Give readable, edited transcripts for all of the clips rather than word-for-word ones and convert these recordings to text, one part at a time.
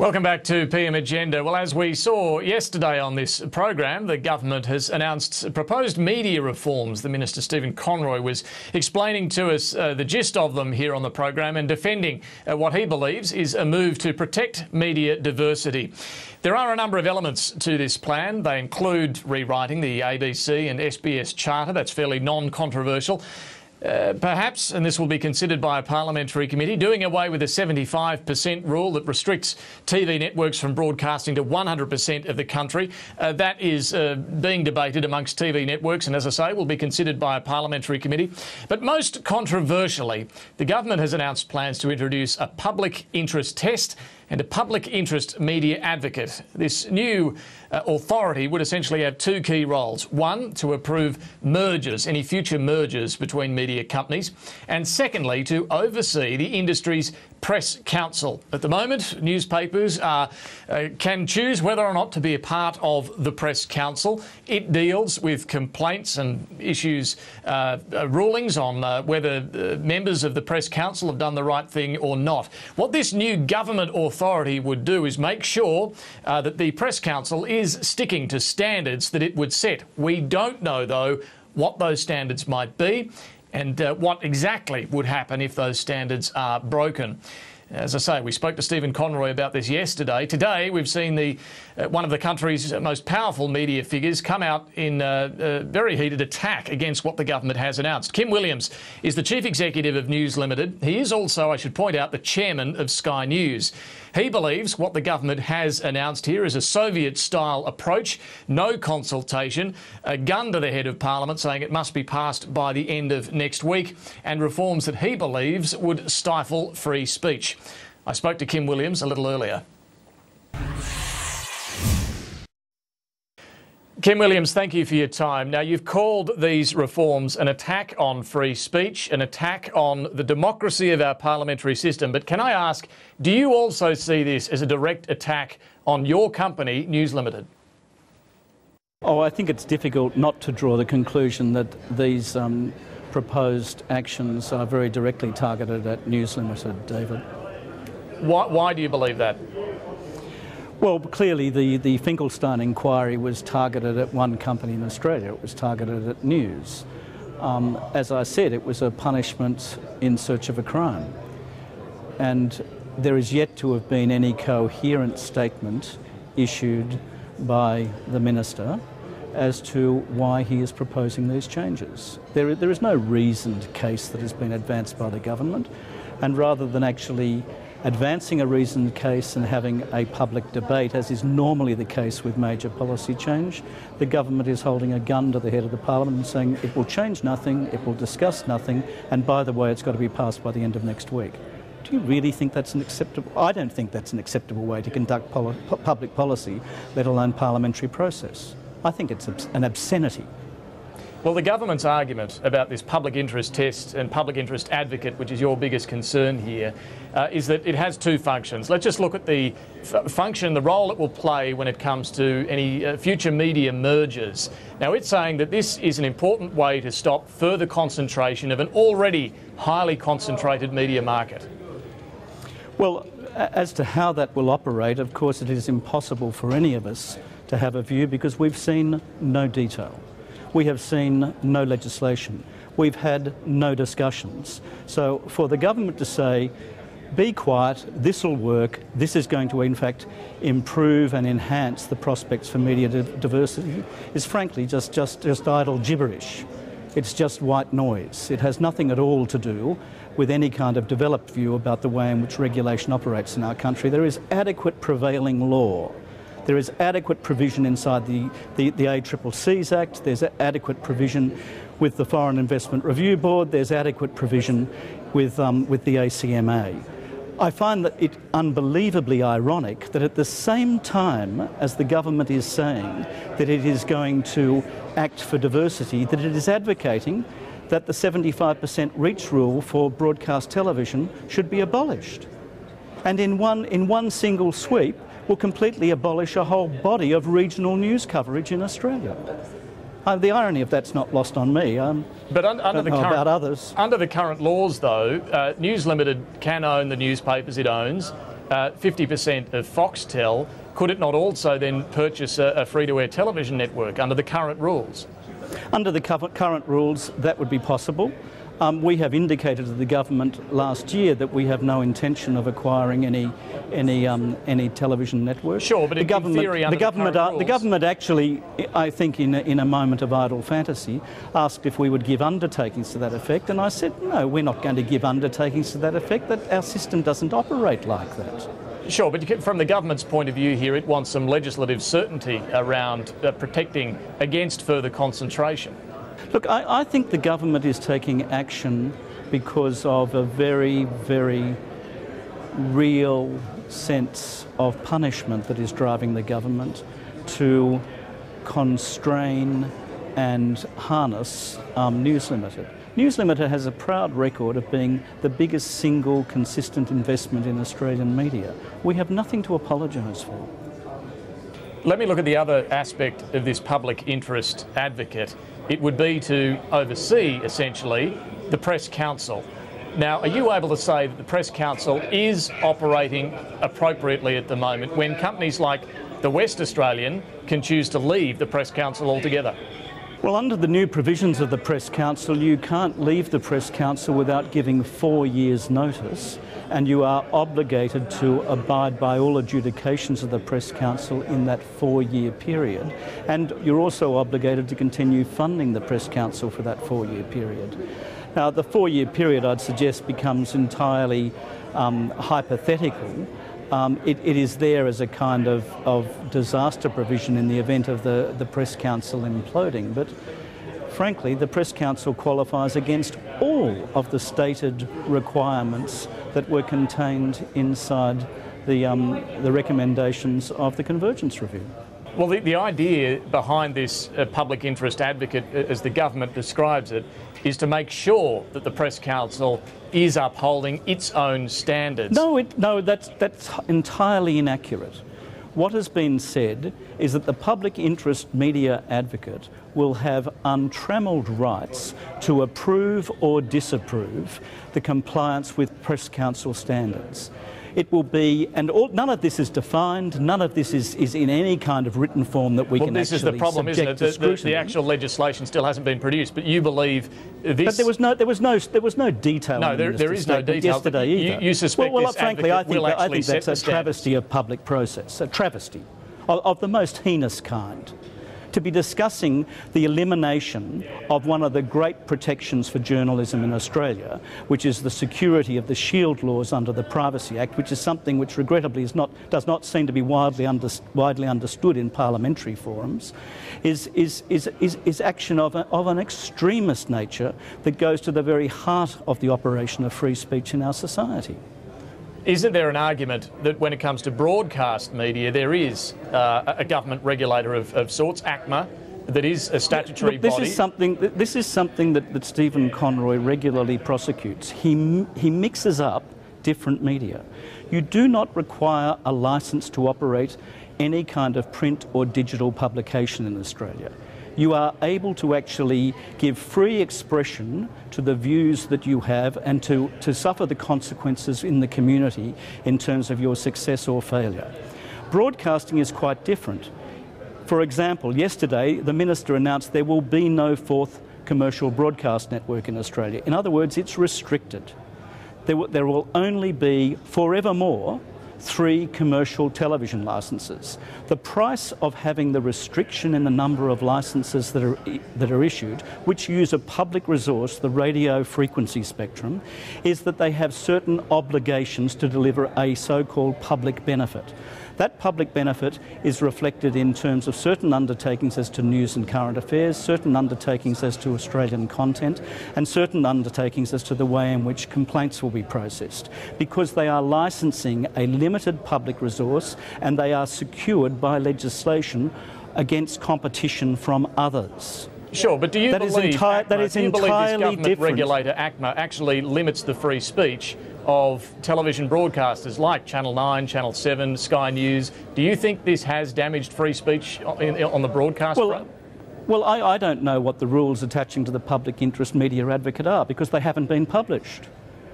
Welcome back to PM Agenda. Well, as we saw yesterday on this program, the government has announced proposed media reforms. The Minister, Stephen Conroy, was explaining to us the gist of them here on the program and defending what he believes is a move to protect media diversity. There are a number of elements to this plan. They include rewriting the ABC and SBS Charter. That's fairly non-controversial. Perhaps, and this will be considered by a parliamentary committee, doing away with the 75% rule that restricts TV networks from broadcasting to 100% of the country. That is being debated amongst TV networks and, as I say, will be considered by a parliamentary committee. But most controversially, the government has announced plans to introduce a public interest test and a public interest media advocate. This new authority would essentially have two key roles. One, to approve mergers, any future mergers between media companies, and secondly, to oversee the industry's press council. At the moment, newspapers can choose whether or not to be a part of the press council. It deals with complaints and issues rulings on whether members of the press council have done the right thing or not. What this new government authority would do is make sure that the press council is sticking to standards that it would set. We don't know, though, what those standards might be and what exactly would happen if those standards are broken. As I say, we spoke to Stephen Conroy about this yesterday. Today, we've seen one of the country's most powerful media figures come out in a very heated attack against what the government has announced. Kim Williams is the Chief Executive of News Limited. He is also, I should point out, the Chairman of Sky News. He believes what the government has announced here is a Soviet-style approach, no consultation, a gun to the head of Parliament saying it must be passed by the end of next week, and reforms that he believes would stifle free speech. I spoke to Kim Williams a little earlier. Kim Williams, thank you for your time. Now, you've called these reforms an attack on free speech, an attack on the democracy of our parliamentary system. But can I ask, do you also see this as a direct attack on your company, News Limited? Oh, I think it's difficult not to draw the conclusion that these proposed actions are very directly targeted at News Limited, David. Why do you believe that? Well, clearly the Finkelstein inquiry was targeted at one company in Australia. It was targeted at News. As I said, it was a punishment in search of a crime. And there is yet to have been any coherent statement issued by the Minister as to why he is proposing these changes. There is no reasoned case that has been advanced by the government, and rather than actually advancing a reasoned case and having a public debate, as is normally the case with major policy change, the government is holding a gun to the head of the Parliament and saying it will change nothing, it will discuss nothing, and by the way, it's got to be passed by the end of next week. Do you really think that's an acceptable? I don't think that's an acceptable way to conduct public policy, let alone parliamentary process. I think it's an obscenity. Well, the government's argument about this public interest test and public interest advocate, which is your biggest concern here, is that it has two functions. Let's just look at the function, the role it will play when it comes to any future media mergers. Now, it's saying that this is an important way to stop further concentration of an already highly concentrated media market. Well, as to how that will operate, of course, it is impossible for any of us to have a view because we've seen no detail. We have seen no legislation. We've had no discussions. So for the government to say, be quiet, this will work, this is going to in fact improve and enhance the prospects for media diversity is frankly just idle gibberish. It's just white noise. It has nothing at all to do with any kind of developed view about the way in which regulation operates in our country. There is adequate prevailing law. There is adequate provision inside the ACCC's Act. There's adequate provision with the Foreign Investment Review Board. There's adequate provision with the ACMA. I find that it unbelievably ironic that at the same time as the government is saying that it is going to act for diversity, that it is advocating that the 75% reach rule for broadcast television should be abolished. And in one single sweep, will completely abolish a whole body of regional news coverage in Australia. The irony of that's not lost on me. But under the current laws, though, News Limited can own the newspapers it owns. 50% of Foxtel, could it not also then purchase a free-to-air television network under the current rules? Under the current rules, that would be possible. We have indicated to the government last year that we have no intention of acquiring any television network. Sure, but in theory, under the government actually, I think, in a moment of idle fantasy, asked if we would give undertakings to that effect, and I said no, we're not going to give undertakings to that effect. That our system doesn't operate like that. Sure, but from the government's point of view here, it wants some legislative certainty around protecting against further concentration. Look, I think the government is taking action because of a very, very real sense of punishment that is driving the government to constrain and harness News Limited. News Limited has a proud record of being the biggest single consistent investment in Australian media. We have nothing to apologise for. Let me look at the other aspect of this public interest advocate. It would be to oversee, essentially, the Press Council. Now, are you able to say that the Press Council is operating appropriately at the moment when companies like the West Australian can choose to leave the Press Council altogether? Well, under the new provisions of the Press Council, you can't leave the Press Council without giving 4 years' notice, and you are obligated to abide by all adjudications of the Press Council in that 4-year period. And you're also obligated to continue funding the Press Council for that 4-year period. Now, the 4-year period, I'd suggest, becomes entirely hypothetical. It is there as a kind of disaster provision in the event of the Press Council imploding. But frankly, the Press Council qualifies against all of the stated requirements that were contained inside the recommendations of the Convergence Review. Well, the idea behind this public interest advocate, as the government describes it, is to make sure that the Press Council is upholding its own standards. No, that's entirely inaccurate. What has been said is that the public interest media advocate will have untrammelled rights to approve or disapprove the compliance with Press Council standards. It will be, and none of this is defined, none of this is in any kind of written form that we can actually subject to scrutiny. Well, this is the problem, isn't it? The actual legislation still hasn't been produced, but you believe this... But there was no detail. No, there is no detail yesterday either. You suspect this frankly, I think that's a travesty of public process, a travesty of the most heinous kind. To be discussing the elimination of one of the great protections for journalism in Australia, which is the security of the shield laws under the Privacy Act, which is something which regrettably does not seem to be widely understood in parliamentary forums, is action of an extremist nature that goes to the very heart of the operation of free speech in our society. Isn't there an argument that when it comes to broadcast media, there is a government regulator of sorts, ACMA, that is a statutory body? This is something that Stephen Conroy regularly prosecutes. He mixes up different media. You do not require a licence to operate any kind of print or digital publication in Australia. You are able to actually give free expression to the views that you have and to suffer the consequences in the community in terms of your success or failure. Broadcasting is quite different. For example, yesterday the Minister announced there will be no fourth commercial broadcast network in Australia. In other words, it's restricted. There will only be, forevermore, 3 commercial television licences. The price of having the restriction in the number of licences that are issued, which use a public resource, the radio frequency spectrum, is that they have certain obligations to deliver a so-called public benefit. That public benefit is reflected in terms of certain undertakings as to news and current affairs, certain undertakings as to Australian content, and certain undertakings as to the way in which complaints will be processed, because they are licensing a limited public resource and they are secured by legislation against competition from others. Sure, but do you believe this government regulator, ACMA, actually limits the free speech of television broadcasters like Channel 9, Channel 7, Sky News? Do you think this has damaged free speech on the broadcast front? Well, I don't know what the rules attaching to the public interest media advocate are because they haven't been published.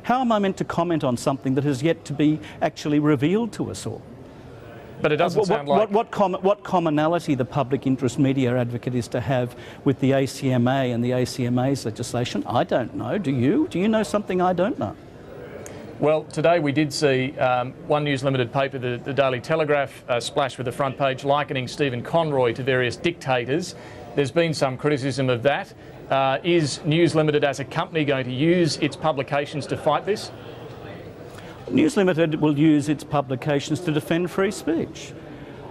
How am I meant to comment on something that has yet to be actually revealed to us all? But it doesn't sound like... What commonality the public interest media advocate is to have with the ACMA and the ACMA's legislation, I don't know. Do you? Do you know something I don't know? Well, today we did see One News Limited paper, the Daily Telegraph, splash with the front page likening Stephen Conroy to various dictators. There's been some criticism of that. Is News Limited as a company going to use its publications to fight this? News Limited will use its publications to defend free speech.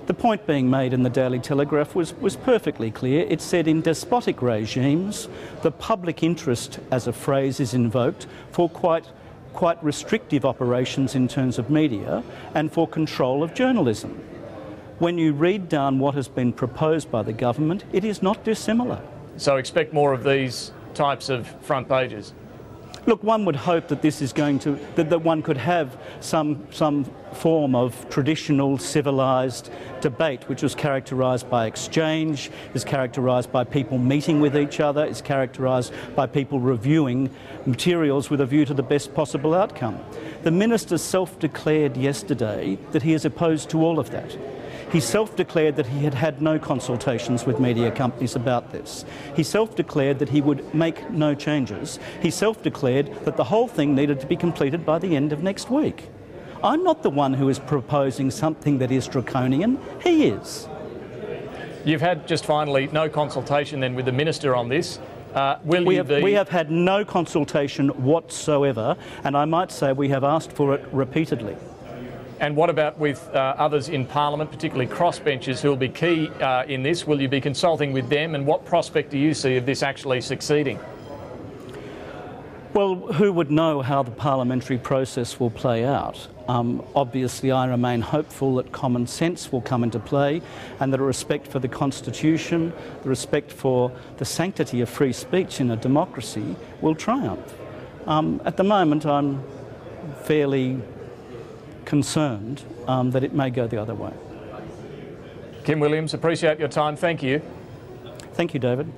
The point being made in the Daily Telegraph was perfectly clear. It said in despotic regimes, the public interest, as a phrase, is invoked for quite restrictive operations in terms of media and for control of journalism. When you read down what has been proposed by the government, it is not dissimilar. So expect more of these types of front pages? Look, one would hope that this is going to, that one could have some form of traditional civilised debate which was characterised by exchange, is characterised by people meeting with each other, is characterised by people reviewing materials with a view to the best possible outcome. The Minister self-declared yesterday that he is opposed to all of that. He self-declared that he had had no consultations with media companies about this. He self-declared that he would make no changes. He self-declared that the whole thing needed to be completed by the end of next week. I'm not the one who is proposing something that is draconian. He is. You've had, just finally, no consultation then with the Minister on this. We have had no consultation whatsoever, and I might say we have asked for it repeatedly. And what about with others in Parliament, particularly crossbenchers who will be key in this? Will you be consulting with them, and what prospect do you see of this actually succeeding? Well, who would know how the parliamentary process will play out? Obviously, I remain hopeful that common sense will come into play and that a respect for the Constitution, the respect for the sanctity of free speech in a democracy will triumph. At the moment, I'm fairly concerned that it may go the other way. Kim Williams, appreciate your time. Thank you. Thank you, David.